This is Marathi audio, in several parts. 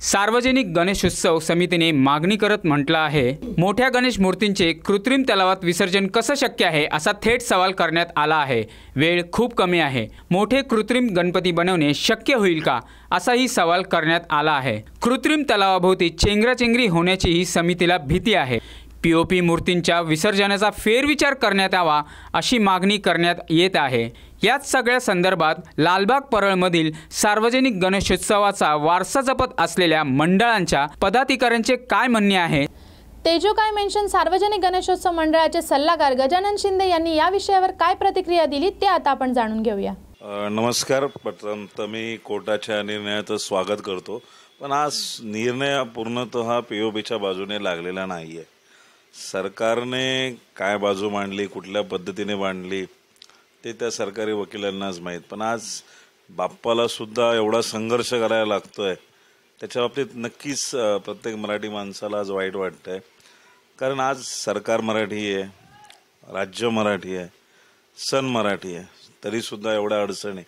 सार्वजनिक गणेशोत्सव समितीने मागणी करत म्हटलं आहे, मोठ्या गणेश मूर्तींचे कृत्रिम तलावात विसर्जन कसं शक्य आहे असा थेट सवाल करण्यात आला आहे। वेळ खूप कमी आहे, मोठे कृत्रिम गणपती बनवणे शक्य होईल का असाही सवाल करण्यात आला आहे। कृत्रिम तलावाभोवती चेंगराचेंगरी होण्याची ही समितीला भीती आहे। पीओपी मूर्तींच्या विसर्जनाचा फेरविचार करण्यात यावा अशी मागणी करण्यात येत आहे। याच सगळ्या संदर्भात लालबाग परळमधील सार्वजनिक गणेशोत्सवाचा वारसा जपत असलेल्या मंडळांच्या पदाधिकाऱ्यांचे काय म्हणणे आहे तेजोकाय मेन्शन सार्वजनिक गणेशोत्सव मंडळाचे सल्लागार गजानन शिंदे यांनी या विषयावर काय प्रतिक्रिया दिली ते आता आपण जाणून घेऊया। नमस्कार। प्रथम मी कोर्टाच्या निर्णयाचं स्वागत करतो, पण आज निर्णय पूर्णतः पीओपीच्या बाजूने लागलेला नाहीये। सरकारने काय बाजू मांडली, कुठल्या पद्धतीने मांडली ते त्या सरकारी वकिलांनाच माहीत, पण आज बाप्पाला सुद्धा एवढा संघर्ष करायला लागतोय त्याच्या बाबतीत नक्कीच प्रत्येक मराठी माणसाला आज वाईट वाटतंय। कारण आज सरकार मराठी आहे, राज्य मराठी आहे, सण मराठी आहे, तरी सुद्धा एवढ्या अडचणी।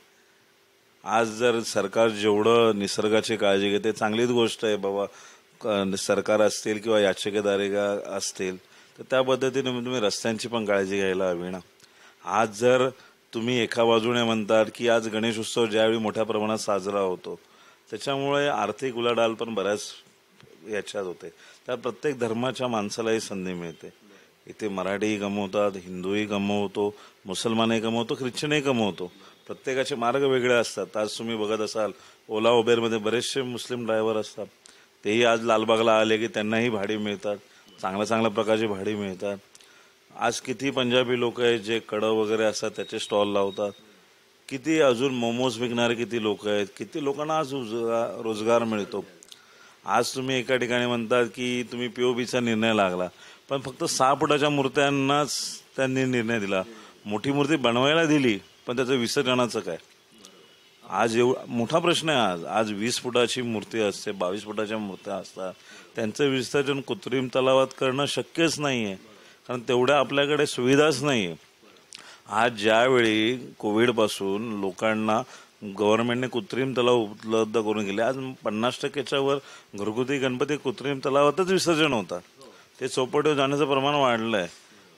आज जर सरकार जेवढं निसर्गाची काळजी घेते चांगलीच गोष्ट आहे बाबा, सरकार असतील किंवा याचिकेदारे असतील तर त्या पद्धतीने तुम्ही रस्त्यांची पण काळजी घ्यायला हवी ना। आज जर तुम्ही एका बाजूने म्हणतात की आज गणेश उत्सव ज्यावेळी मोठ्या प्रमाणात साजरा होतो त्याच्यामुळे आर्थिक उलाढाल पण बऱ्याच याच्यात होते, त्या प्रत्येक धर्माच्या माणसालाही संधी मिळते। इथे मराठीही कमवतात, हिंदूही कमवतो, मुसलमानही कमवतो, ख्रिश्चनही कमवतो, प्रत्येकाचे मार्ग वेगळे असतात। आज तुम्ही बघत असाल ओला उबेरमध्ये बरेचसे मुस्लिम ड्रायव्हर असतात, तेही आज लालबागला आले की त्यांनाही भाडी मिळतात, चांगल्या प्रकारची भाडी मिळतात। आज किती पंजाबी लोक आहेत जे कडं वगैरे असतात त्याचे स्टॉल लावतात, किती अजून मोमोज विकणारे किती लोक आहेत, किती लोकांना आज रोजगार मिळतो। आज तुम्ही एका ठिकाणी म्हणतात की तुम्ही पीओपीचा निर्णय लागला, पण फक्त 6 फुटाच्या मूर्त्यांनाच त्यांनी निर्णय दिला, मोठी मूर्ती बनवायला दिली पण त्याचं विसर्जनाचं काय? आज मोठा प्रश्न आहे। आज 20 फुटाची मूर्ती असते, 22 फुटाच्या मूर्त्या असतात, त्यांचं विसर्जन कृत्रिम तलावात करणं शक्यच नाहीये, कारण तेवढ्या आपल्याकडे सुविधाच नाहीये। आज ज्यावेळी कोविडपासून लोकांना गव्हर्नमेंटने कृत्रिम तलाव उपलब्ध करून गेले, आज 50%च्या वर घरगुती गणपती कृत्रिम तलावातच विसर्जन होतात, ते चौपटीवर जाण्याचं प्रमाण वाढलंय।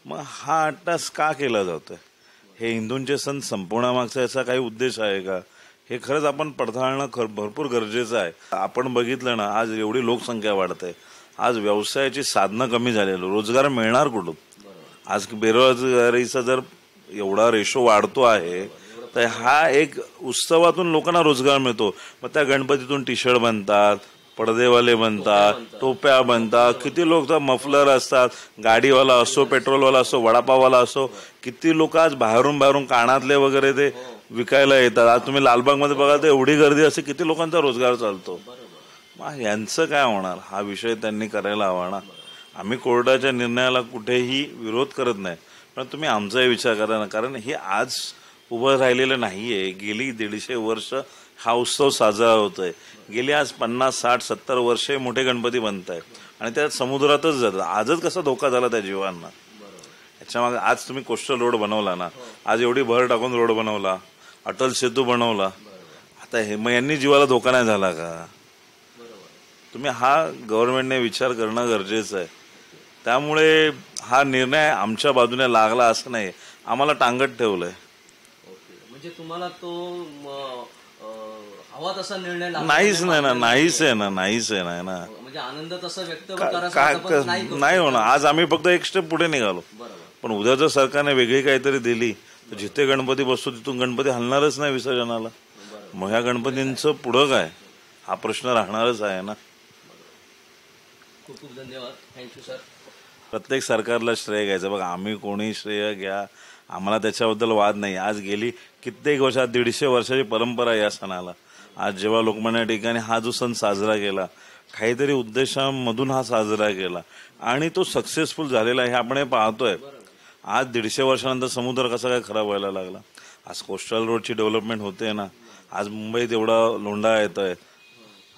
मग हा अट्टास का केला जातोय? हे हिंदूंचे सण संपवण्यामागचा याचा काही उद्देश आहे का? हे खरंच आपण पडताळणं भरपूर गरजेचं आहे। आपण बघितलं ना, आज एवढी लोकसंख्या वाढते, आज व्यवसायाची साधनं कमी झालेली, रोजगार मिळणार कुठून? आज बेरोजगारीचा जर एवढा रेशो वाढतो आहे तर हा एक उत्सवातून लोकांना रोजगार मिळतो। मग त्या गणपतीतून टी शर्ट बनतात, पडदेवाले बनतात, टोप्या बनतात, किती लोक तर मफलर असतात, गाडीवाला असो, पेट्रोलवाला असो, वडापाववाला असो, किती लोक आज बाहेरून कानातले वगैरे ते विकायला येतात। आज तुम्ही लालबागमध्ये बघा तर एवढी गर्दी असते, किती लोकांचा रोजगार चालतो। मग यांचं काय होणार? हा विषय त्यांनी करायला हवा ना। आम्ही कोर्टाच्या निर्णयाला कुठेही विरोध करत नाही, पण तुम्ही आमचाही विचार करा ना, कारण हे आज उभं राहिलेलं नाहीये। गेली 150 वर्ष हा उत्सव साजरा होतोय, गेली आज 50, 60, 70 वर्षे मोठे गणपती बनत आहेत आणि त्यात समुद्रातच जातात। आजच कसा धोका झाला त्या जीवांना? याच्यामागे आज तुम्ही कोस्टल रोड बनवला ना, आज एवढी भर टाकून रोड बनवला, अटल सेतू बनवला, आता हे मग यांनी जीवाला धोका नाही झाला का? तुम्ही हा गव्हर्नमेंटने विचार करणं गरजेचं आहे। त्यामुळे हा निर्णय आमच्या बाजूने लागला असं नाही, आम्हाला टांगत ठेवलंय। म्हणजे तुम्हाला तो हवा तसा निर्णय नाहीच आहे ना। म्हणजे आनंद तसा व्यक्त नाही होणार। आज आम्ही फक्त एक स्टेप पुढे निघालो, पण उद्या जर सरकारने वेगळी काहीतरी दिली तर जिथे गणपती बसतो तिथून गणपती हलणारच नाही विसर्जनाला। मग ह्या गणपतींचं पुढं काय? हा प्रश्न राहणारच आहे ना। खूप खूप धन्यवाद, थँक्यू सर। प्रत्येक सरकारला श्रेय घ्यायचं, बघा आम्ही कोणी श्रेय घ्या, आम्हाला त्याच्याबद्दल वाद नाही। आज गेली कित्येक वर्षात 150 वर्षाची परंपरा या सणाला। आज जेव्हा लोकमान्य टिळकांनी हा जो सण साजरा केला, काहीतरी उद्देशामधून हा साजरा केला आणि तो सक्सेसफुल झालेला आहे, हे आपण पाहतोय। आज 150 वर्षानंतर समुद्र कसा काय खराब व्हायला लागला? आज कोस्टल रोडची डेव्हलपमेंट होते ना, आज मुंबईत एवढा लोंढा येतोय,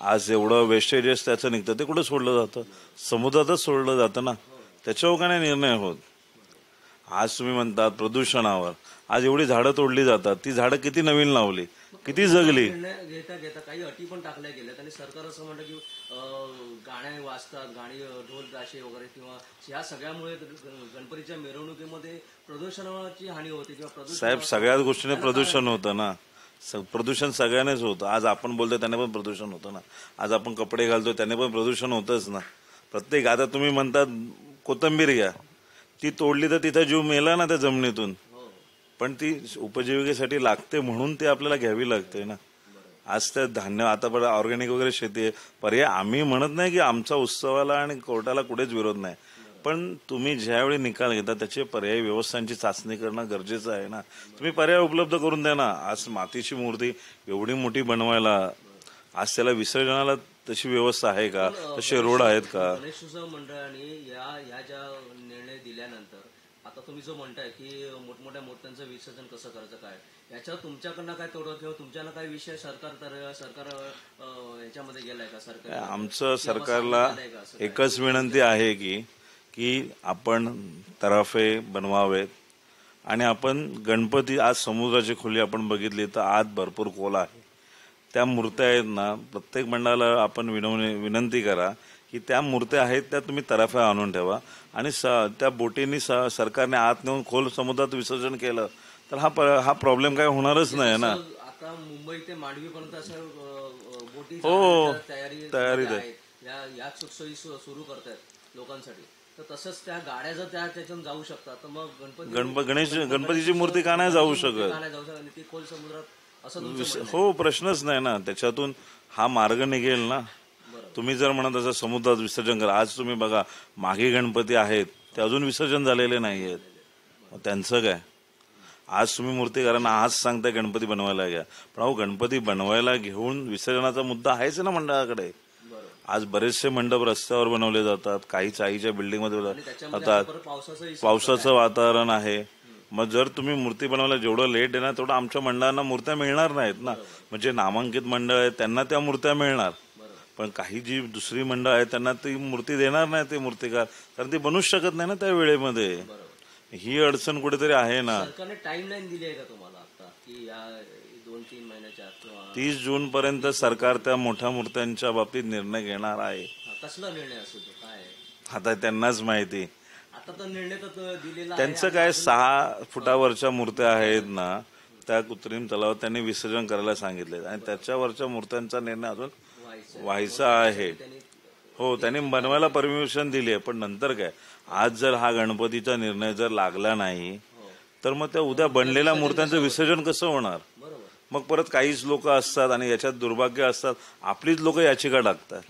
आज एवढं वेस्टेजेस त्याचं निघतं, ते कुठं सोडलं जातं? समुद्रातच सोडलं जातं ना, त्याच्यावर काय निर्णय होत। आज तुम्ही म्हणतात प्रदूषणावर, आज एवढी झाडं तोडली जातात, ती झाडं किती नवीन लावली, किती जगली. निर्णय घेता घेता काही अटी पण टाकल्या गेल्या आणि सरकार असं म्हणतं की गाणे वाजतात, गाणी ढोल ताशे वगैरे किंवा ह्या सगळ्यामुळे गणपतीच्या मिरवणुकीमध्ये प्रदूषणाची हानी होते किंवा प्रदूषण. साहेब, सगळ्याच गोष्टीने प्रदूषण होतं ना. प्रदूषण सगळ्यांनाच होतं. आज आपण बोलतोय त्याने पण प्रदूषण होतं ना. आज आपण कपडे घालतोय त्याने पण प्रदूषण होतंच ना. प्रत्येक, आता तुम्ही म्हणतात कोथिंबीर घ्या, ती तोडली तर तिथं जीव मेला ना त्या जमिनीतून, पण ती उपजीविकेसाठी लागते म्हणून ती आपल्याला घ्यावी लागते ना. आज त्या धान्य, आता पण ऑर्गॅनिक वगैरे शेती आहे, पर्याय आम्ही म्हणत नाही की आमच्या उत्सवाला आणि कोर्टाला कुठेच विरोध नाही, पण तुम्ही ज्यावेळी निकाल घेता त्याचे पर्यायी व्यवस्थांची चाचणी करणं गरजेचं आहे ना. तुम्ही पर्याय उपलब्ध करून द्या ना. आज मातीची मूर्ती एवढी मोठी बनवायला, आज त्याला विसर्जनाला तशी व्यवस्था आहे का, तसे रोड आहेत का? गणेशोत्सव मंडळाने या ज्या निर्णय दिल्यानंतर आता तुम्ही जो म्हणताय की मोठमोठ्या मूर्त्यांचं विसर्जन कसं करायचं, काय याच्यावर तुमच्याकडनं काय तोडगा किंवा तुमच्याला काय विषय सरकार याच्यामध्ये गेलाय का? सरकार, आमचं सरकारला एकच विनंती आहे की आपण तराफे बनवावेत आणि आपण गणपती, आज समुद्राची खोली आपण बघितली तर आत भरपूर खोल आहे. त्या मूर्त्या आहेत ना, प्रत्येक मंडळाला आपण विनंती करा की त्या मूर्त्या आहेत त्या तुम्ही तराफ्या आणून ठेवा आणि त्या बोटींनी सरकारने आत नेऊन खोल समुद्रात विसर्जन केलं तर हा प्रॉब्लेम काय होणारच नाही ना. आता मुंबई ते मांडवीपर्यंत असं बोटी तयारी या सोयी सुरू करतायत लोकांसाठी, तर तसंच त्या गाड्या जर त्याच्यातून जाऊ शकतात तर मग गणपतीची मूर्ती का नाही जाऊ शकत? आणि ती खोल समुद्रात असं हो, प्रश्नच नाही ना. त्याच्यातून हा मार्ग निघेल ना. तुम्ही जर म्हणत असं समुद्रात विसर्जन करा, आज तुम्ही बघा मागे गणपती आहेत ते अजून विसर्जन झालेले नाही आहेत, त्यांचं काय? आज तुम्ही मूर्ती करा ना, आज सांगताय गणपती बनवायला घ्या, पण अहो गणपती बनवायला घेऊन विसर्जनाचा मुद्दा आहेच ना मंडळाकडे. आज बरेचसे मंडप रस्त्यावर बनवले जातात, काही चाळीच्या बिल्डिंगमध्ये जातात, पावसाचं वातावरण आहे. मग जर तुम्ही मूर्ती बनवायला जेवढं लेट आहे ना तेवढं आमच्या मंडळांना मूर्त्या मिळणार नाहीत ना. म्हणजे नामांकित मंडळ आहेत त्यांना त्या मूर्त्या मिळणार, पण काही जी दुसरी मंडळ आहेत त्यांना ती मूर्ती देणार नाही ते मूर्तिकार, कारण ती बनूच शकत नाही ना त्या वेळेमध्ये. ही अडचण कुठेतरी आहे ना. सरकारने टाइमलाईन दिली आहे का तुम्हाला आता की या 2-3 महिन्याच्या आत? 30 जून पर्यंत सरकार त्या मोठ्या मूर्त्यांच्या बाबतीत निर्णय घेणार आहे. कसला निर्णय असतो तो, काय आता त्यांनाच माहिती. आता तर निर्णय तर दिलेला, त्यांचं काय 6 फुटावरच्या मूर्त्या आहेत ना त्या कृत्रिम तलावात त्यांनी विसर्जन करायला सांगितले आणि त्याच्यावरच्या मूर्त्यांचा निर्णय अजून व्हायचा आहे. हो, त्यांनी बनवायला परमिशन दिली आहे, पण नंतर काय, आज जर हा गणपतीचा निर्णय जर लागला नाही तर मग त्या उद्या बनलेल्या मूर्त्यांचं विसर्जन कसं होणार? मग परत काहीच लोक असतात आणि याच्यात दुर्भाग्य असतात, आपलीच लोक याचिका टाकतात.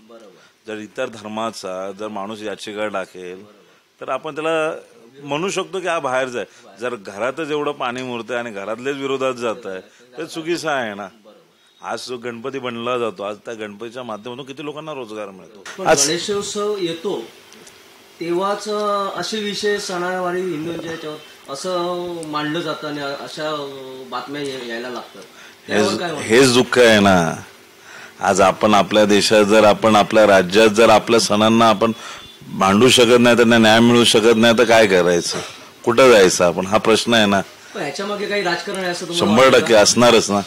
जर इतर धर्माचा जर माणूस याचिका टाकेल तर आपण त्याला म्हणू शकतो की हा बाहेर जाय. जर घरातच एवढं पाणी मुरतंय आणि घरातलेच विरोधात जात आहे तर चुकीचं आहे ना. आज जो गणपती बनला जातो, आज त्या गणपतीच्या माध्यमातून किती लोकांना रोजगार मिळतो. गणेशोत्सव येतो तेव्हाच असे विषय सणावारी हिंदूंच्या याच्यावर असं मांडलं जातं आणि अशा बातम्या यायला लागतात. हेच दुःख आहे ना. आज आपण आपल्या देशात जर, आपण आपल्या राज्यात जर आपल्या सणांना आपण मांडू शकत नाही, त्यांना न्याय मिळू शकत नाही तर काय करायचं, कुठं जायचं आपण, हा प्रश्न आहे ना. ह्याच्या मागे काही राजकारण आहे असं 100% असणारच ना.